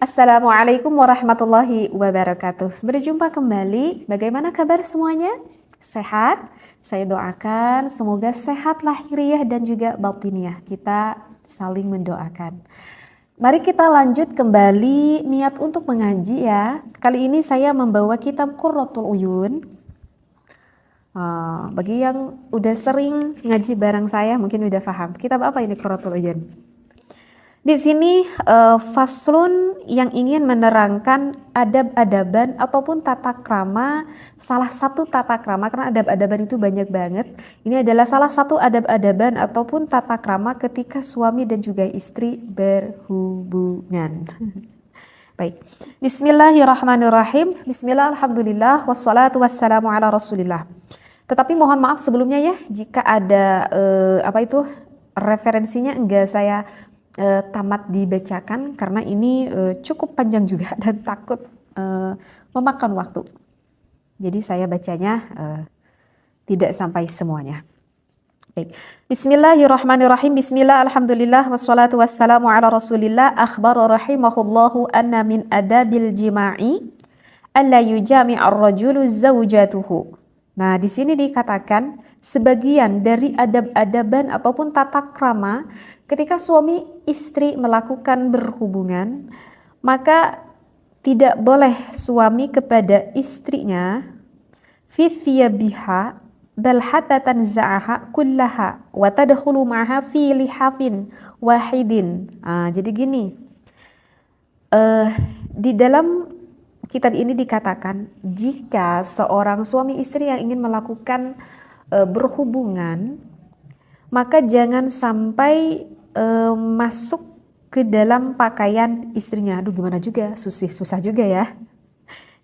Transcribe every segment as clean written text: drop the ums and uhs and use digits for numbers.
Assalamualaikum warahmatullahi wabarakatuh. Berjumpa kembali. Bagaimana kabar semuanya? Sehat? Saya doakan semoga sehat lahiriah dan juga batiniah. Kita saling mendoakan. Mari kita lanjut kembali niat untuk mengaji ya. Kali ini saya membawa kitab Qurratul Uyun. Bagi yang udah sering ngaji bareng saya mungkin udah paham. Kitab apa ini Qurratul Uyun? Di sini faslun yang ingin menerangkan adab-adaban ataupun tata krama, salah satu tata krama, karena adab-adaban itu banyak banget. Ini adalah salah satu adab-adaban ataupun tata krama ketika suami dan juga istri berhubungan. Baik, bismillahirrahmanirrahim. Bismillah, alhamdulillah, wassalatu wassalamu ala rasulillah. Tetapi mohon maaf sebelumnya ya, jika ada referensinya enggak saya tamat dibacakan karena ini cukup panjang juga dan takut memakan waktu. Jadi saya bacanya tidak sampai semuanya. Baik. Bismillahirrahmanirrahim. Bismillah, alhamdulillah, wassalatu wassalamu ala rasulillah. Akhbara rahimahullahu anna min adabil jima'i alla yujami'ar rajulu zawjatuhu. Nah, di sini dikatakan sebagian dari adab-adaban ataupun tata krama ketika suami istri melakukan berhubungan, maka tidak boleh suami kepada istrinya fi thiyabiha bal hatta tanza'aha kullaha wa tadkhulu ma'aha fi lihafin wahidin. Jadi gini, di dalam kitab ini dikatakan jika seorang suami istri yang ingin melakukan berhubungan, maka jangan sampai masuk ke dalam pakaian istrinya. Aduh gimana juga, susah juga ya.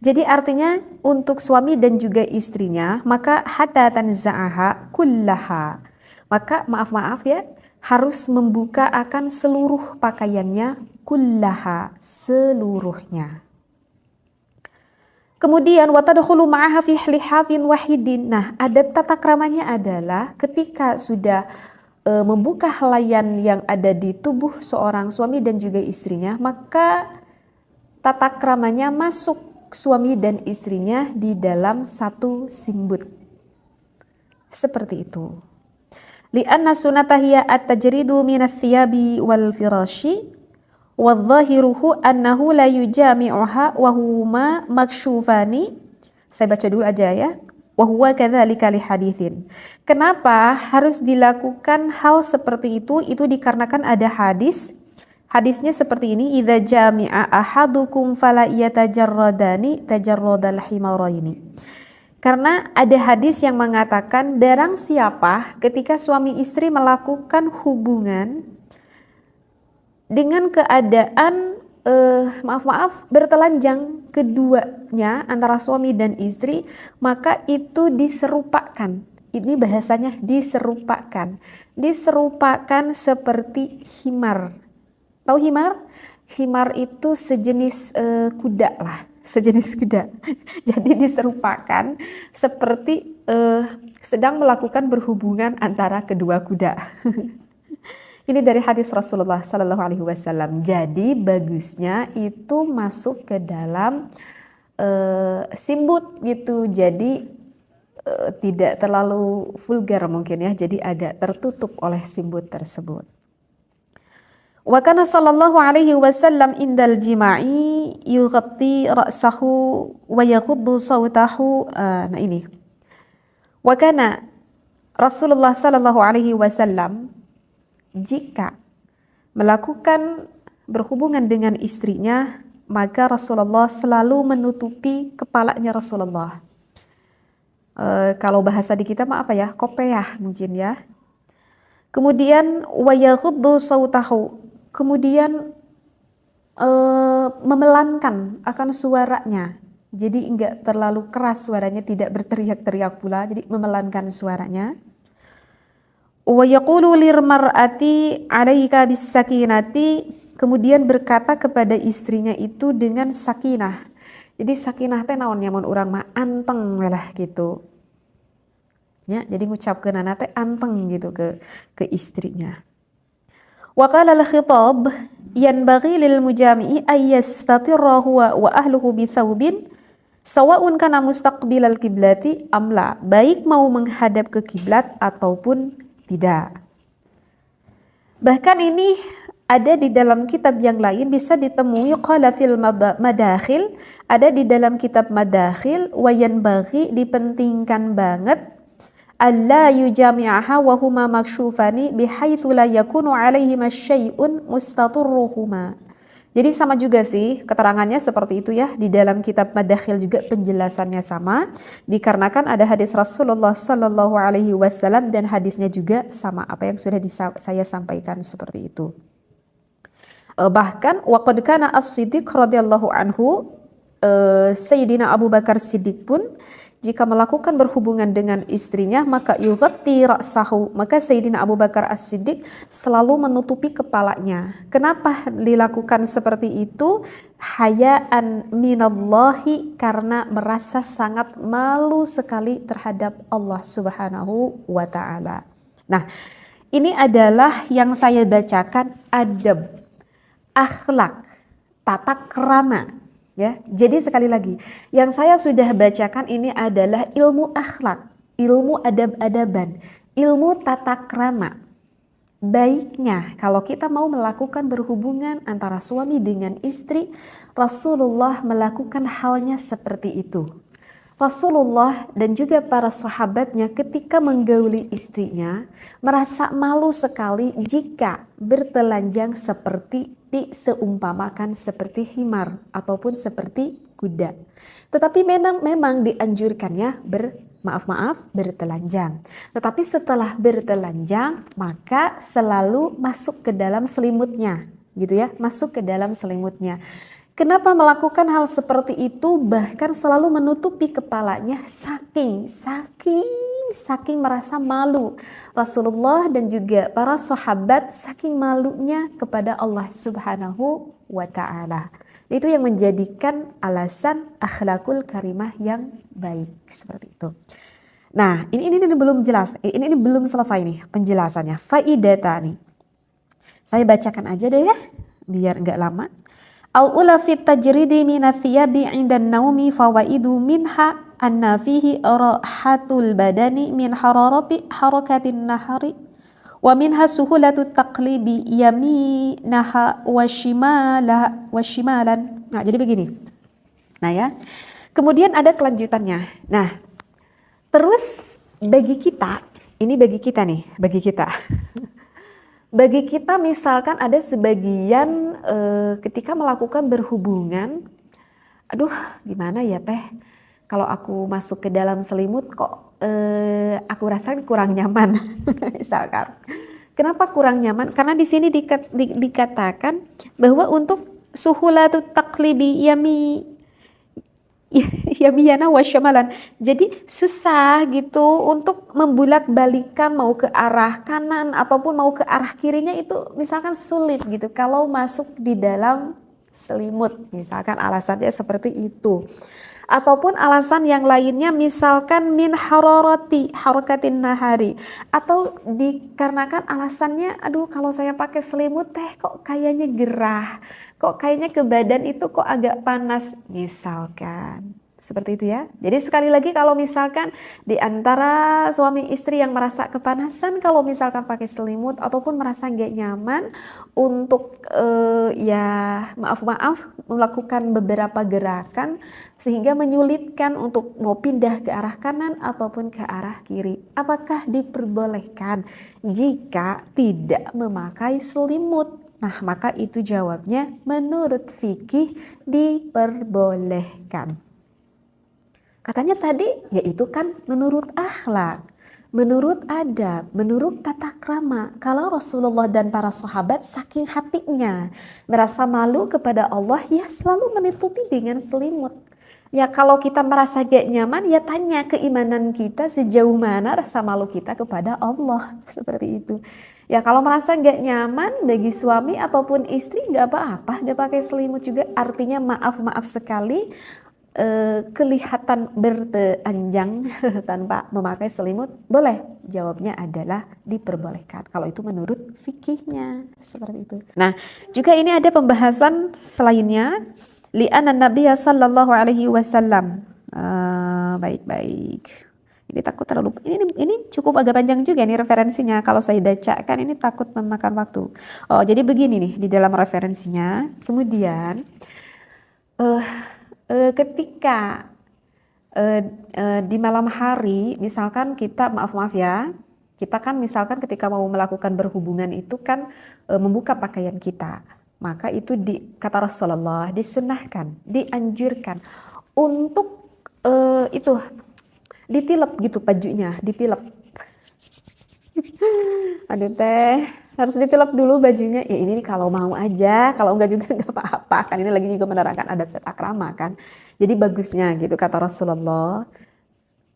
Jadi artinya untuk suami dan juga istrinya, maka hatta tanza'aha kullaha. Maka maaf ya, harus membuka akan seluruh pakaiannya, kullaha, seluruhnya. Kemudian watadkhulu ma'aha fi lihafin wahidin. Nah, adab tata kramanya adalah ketika sudah membuka helaian yang ada di tubuh seorang suami dan juga istrinya, maka tata kramanya masuk suami dan istrinya di dalam satu simbut. Seperti itu. Li'anna sunnata hiya at-tajridu minats thiyabi wal firashi. Wadzahiruhu annahu la yujami'uha wa huma maksyufani. Saya baca dulu aja ya. Wa huwa kadzalika li haditsin. Kenapa harus dilakukan hal seperti itu? Itu dikarenakan ada hadis. Hadisnya seperti ini, idza jami'a ahadukum fala yatajarradani tajarradal himaraini. Karena ada hadis yang mengatakan barang siapa ketika suami istri melakukan hubungan dengan keadaan bertelanjang keduanya antara suami dan istri, maka itu diserupakan. Ini bahasanya diserupakan. Diserupakan seperti himar. Tahu himar? Himar itu sejenis kuda lah, sejenis kuda. Jadi diserupakan seperti sedang melakukan berhubungan antara kedua kuda. Ini dari hadis Rasulullah Sallallahu Alaihi Wasallam. Jadi bagusnya itu masuk ke dalam simbut gitu. Jadi tidak terlalu vulgar mungkin ya. Jadi agak tertutup oleh simbut tersebut. Wa kana sallallahu alaihi wasallam indal jima'i yughatti ra'sahu wa yaghuddu sawtahu. Nah ini. Wa kana Rasulullah Sallallahu Alaihi Wasallam jika melakukan berhubungan dengan istrinya, maka Rasulullah selalu menutupi kepalanya Rasulullah. Kalau bahasa di kita apa ya? Kopiah mungkin ya. Kemudian wa yaghuddu sautahu. Kemudian memelankan akan suaranya. Jadi enggak terlalu keras suaranya, tidak berteriak-teriak pula, jadi memelankan suaranya. Wa yaqulu lirmar'ati 'alaika bis-sakinati, kemudian berkata kepada istrinya itu dengan sakinah. Jadi sakinah teh naon nyamun urang mah anteng lah gitu. Ya, jadi ngucapkeunana teh anteng gitu ke istrinya. Wa qala al-khitab yanbaghi lil mujami'i ay yastatirra huwa wa ahluhu bi thawbin sawa'un kana mustaqbilal kiblati amla, baik mau menghadap ke kiblat ataupun tidak. Bahkan ini ada di dalam kitab yang lain, bisa ditemui qala fil madakhil, ada di dalam kitab madakhil, wa yanbaghi, dipentingkan banget, alla yujami'aha wa huma maksyufani bihaitsu la yakunu alaihima syai'un mustaturruhuma. Jadi sama juga sih keterangannya seperti itu ya, di dalam kitab Madakhil juga penjelasannya sama, dikarenakan ada hadis Rasulullah Sallallahu Alaihi Wasallam dan hadisnya juga sama apa yang sudah saya sampaikan seperti itu. Bahkan waqad kana as-Siddiq radhiyallahu anhu, Sayyidina Abu Bakar Siddiq pun jika melakukan berhubungan dengan istrinya maka yughatti ra'sahu, maka Sayyidina Abu Bakar As-Siddiq selalu menutupi kepalanya. Kenapa dilakukan seperti itu? Hayaan minallahi, karena merasa sangat malu sekali terhadap Allah Subhanahu wa taala. Nah, ini adalah yang saya bacakan adab, akhlak, tata krama. Ya, jadi sekali lagi, yang saya sudah bacakan ini adalah ilmu akhlak, ilmu adab-adaban, ilmu tata krama. Baiknya kalau kita mau melakukan berhubungan antara suami dengan istri, Rasulullah melakukan halnya seperti itu. Rasulullah dan juga para sahabatnya ketika menggauli istrinya merasa malu sekali jika bertelanjang seperti diseumpamakan seperti himar ataupun seperti kuda. Tetapi memang dianjurkannya bertelanjang. Tetapi setelah bertelanjang maka selalu masuk ke dalam selimutnya, gitu ya, masuk ke dalam selimutnya. Kenapa melakukan hal seperti itu, bahkan selalu menutupi kepalanya saking merasa malu. Rasulullah dan juga para sahabat saking malunya kepada Allah Subhanahu wa taala. Itu yang menjadikan alasan akhlakul karimah yang baik seperti itu. Nah, ini belum jelas. Ini belum selesai nih penjelasannya. Faidatani. Saya bacakan aja deh ya, biar enggak lama. Al-ula fit tajridi minathiyabi 'indan naumi fawaidu minha anna fihi rahatul badani min harakatin nahari wa minha suhulatu taqlibi yaminaha wa shimalan. Nah, jadi begini. Nah ya. Kemudian ada kelanjutannya. Nah, terus bagi kita Bagi kita misalkan ada sebagian ketika melakukan berhubungan, aduh gimana ya teh, kalau aku masuk ke dalam selimut kok aku rasa kurang nyaman. Misalkan. Kenapa kurang nyaman? Karena di sini dikatakan bahwa untuk suhulatut taqlibi yamiyana wasyamalan. Jadi susah gitu untuk membulak-balikan mau ke arah kanan ataupun mau ke arah kirinya, itu misalkan sulit gitu kalau masuk di dalam selimut. Misalkan alasannya seperti itu. Ataupun alasan yang lainnya misalkan min harakatin nahari, atau dikarenakan alasannya aduh kalau saya pakai selimut teh kok kayaknya gerah, kok kayaknya ke badan itu kok agak panas misalkan. Seperti itu ya. Jadi sekali lagi kalau misalkan di antara suami istri yang merasa kepanasan kalau misalkan pakai selimut ataupun merasa nggak nyaman untuk maaf melakukan beberapa gerakan sehingga menyulitkan untuk mau pindah ke arah kanan ataupun ke arah kiri, apakah diperbolehkan jika tidak memakai selimut? Nah, maka itu jawabnya menurut fikih diperbolehkan. Katanya tadi, yaitu kan menurut akhlak, menurut adab, menurut tata krama. Kalau Rasulullah dan para sahabat saking hatinya merasa malu kepada Allah, ya selalu menutupi dengan selimut. Ya kalau kita merasa gak nyaman, ya tanya keimanan kita sejauh mana rasa malu kita kepada Allah. Seperti itu. Ya kalau merasa gak nyaman bagi suami ataupun istri, gak apa-apa, gak pakai selimut juga. Artinya maaf sekali. kelihatan bertelanjang tanpa memakai selimut, boleh? Jawabnya adalah diperbolehkan. Kalau itu menurut fikihnya seperti itu. Nah, juga ini ada pembahasan selainnya. Li'anna Nabiya sallallahu alaihi wasallam. Baik-baik. Ini takut terlalu ini cukup agak panjang juga nih referensinya. Kalau saya bacakan ini takut memakan waktu. Oh, jadi begini nih di dalam referensinya. Kemudian ketika di malam hari, misalkan kita maaf ya, kita kan misalkan ketika mau melakukan berhubungan itu kan membuka pakaian kita, maka itu kata Rasulullah disunnahkan, dianjurkan untuk itu ditilep gitu bajunya, ditilep. Aduh teh, harus ditilep dulu bajunya. Ya ini nih kalau mau aja, kalau enggak juga enggak apa-apa. Kan ini lagi juga menerangkan adab tata krama kan. Jadi bagusnya gitu kata Rasulullah.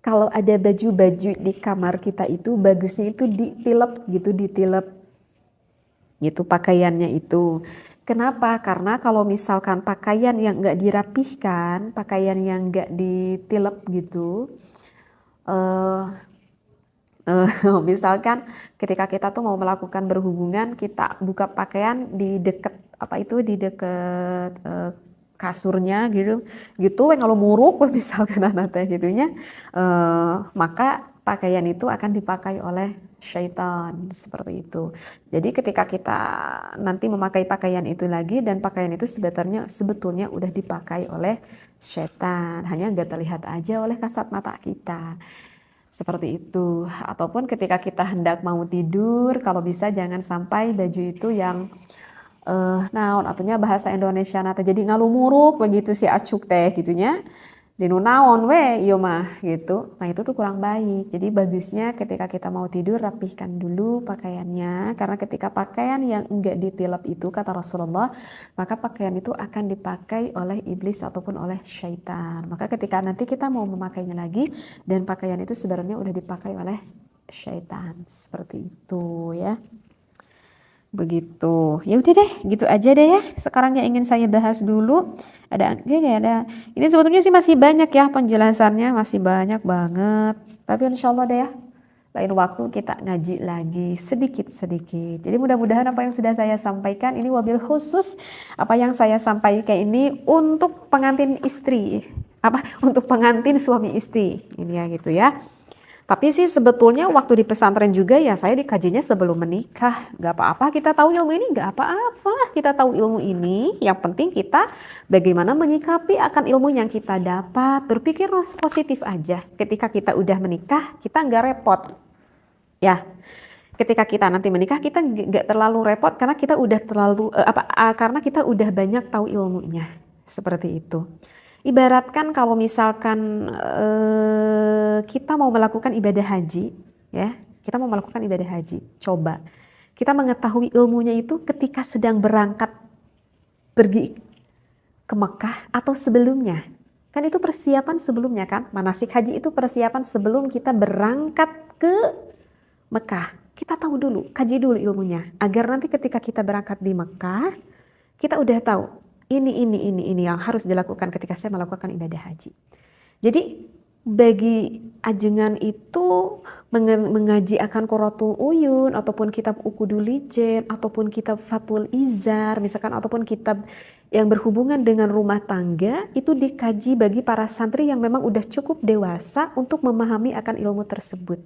Kalau ada baju-baju di kamar kita itu bagusnya itu ditilep gitu, ditilep gitu pakaiannya itu. Kenapa? Karena kalau misalkan pakaian yang enggak dirapihkan, pakaian yang enggak ditilep gitu, misalkan ketika kita tuh mau melakukan berhubungan, kita buka pakaian di deket di deket kasurnya gitu kalau muruk misalkan teh gitunya, maka pakaian itu akan dipakai oleh syaitan seperti itu. Jadi ketika kita nanti memakai pakaian itu lagi dan pakaian itu sebetulnya udah dipakai oleh syaitan, hanya nggak terlihat aja oleh kasat mata kita. Seperti itu. Ataupun ketika kita hendak mau tidur, kalau bisa jangan sampai baju itu yang naon atunya bahasa Indonesia nate jadi ngalumuruk begitu si acuk teh gitunya. Dinu naon we ieu mah gitu. Nah, itu tuh kurang baik. Jadi bagusnya ketika kita mau tidur rapihkan dulu pakaiannya, karena ketika pakaian yang enggak ditilep itu kata Rasulullah, maka pakaian itu akan dipakai oleh iblis ataupun oleh syaitan. Maka ketika nanti kita mau memakainya lagi dan pakaian itu sebenarnya udah dipakai oleh syaitan. Seperti itu ya. Begitu. Ya udah deh, gitu aja deh ya. Sekarang yang ingin saya bahas dulu ada. Ini sebetulnya sih masih banyak ya penjelasannya, masih banyak banget. Tapi insya Allah deh ya, lain waktu kita ngaji lagi sedikit-sedikit. Jadi mudah-mudahan apa yang sudah saya sampaikan ini wabil khusus apa yang saya sampaikan ini untuk pengantin istri, untuk pengantin suami istri ini ya gitu ya. Tapi sih sebetulnya waktu di pesantren juga ya saya dikajinya sebelum menikah. Gak apa-apa kita tahu ilmu ini, gak apa-apa kita tahu ilmu ini. Yang penting kita bagaimana menyikapi akan ilmu yang kita dapat. Berpikir positif aja. Ketika kita udah menikah kita gak repot. Ya, ketika kita nanti menikah kita gak terlalu repot karena kita udah karena kita udah banyak tahu ilmunya. Seperti itu. Ibaratkan kalau misalkan kita mau melakukan ibadah haji, ya, kita mau melakukan ibadah haji, coba kita mengetahui ilmunya itu ketika sedang berangkat pergi ke Mekah atau sebelumnya, kan itu persiapan sebelumnya kan, manasik haji itu persiapan sebelum kita berangkat ke Mekah. Kita tahu dulu, kaji dulu ilmunya, agar nanti ketika kita berangkat di Mekah, kita udah tahu. Ini yang harus dilakukan ketika saya melakukan ibadah haji. Jadi bagi ajengan itu mengaji akan Qurratul Uyun ataupun kitab Uqudul Lijen ataupun kitab Fathul Izar misalkan ataupun kitab yang berhubungan dengan rumah tangga itu dikaji bagi para santri yang memang udah cukup dewasa untuk memahami akan ilmu tersebut.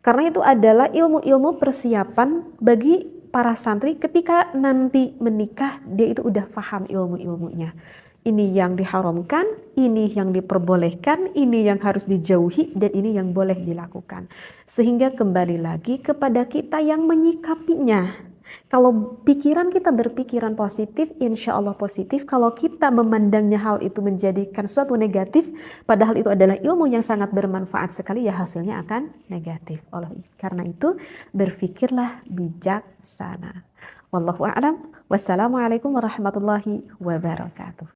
Karena itu adalah ilmu-ilmu persiapan bagi para santri ketika nanti menikah dia itu udah paham ilmu-ilmunya. Ini yang diharamkan, ini yang diperbolehkan, ini yang harus dijauhi dan ini yang boleh dilakukan. Sehingga kembali lagi kepada kita yang menyikapinya. Kalau pikiran kita berpikiran positif, insya Allah positif. Kalau kita memandangnya hal itu menjadikan suatu negatif, padahal itu adalah ilmu yang sangat bermanfaat sekali, ya hasilnya akan negatif. Karena itu berpikirlah bijaksana. Wallahu a'lam. Wassalamualaikum warahmatullahi wabarakatuh.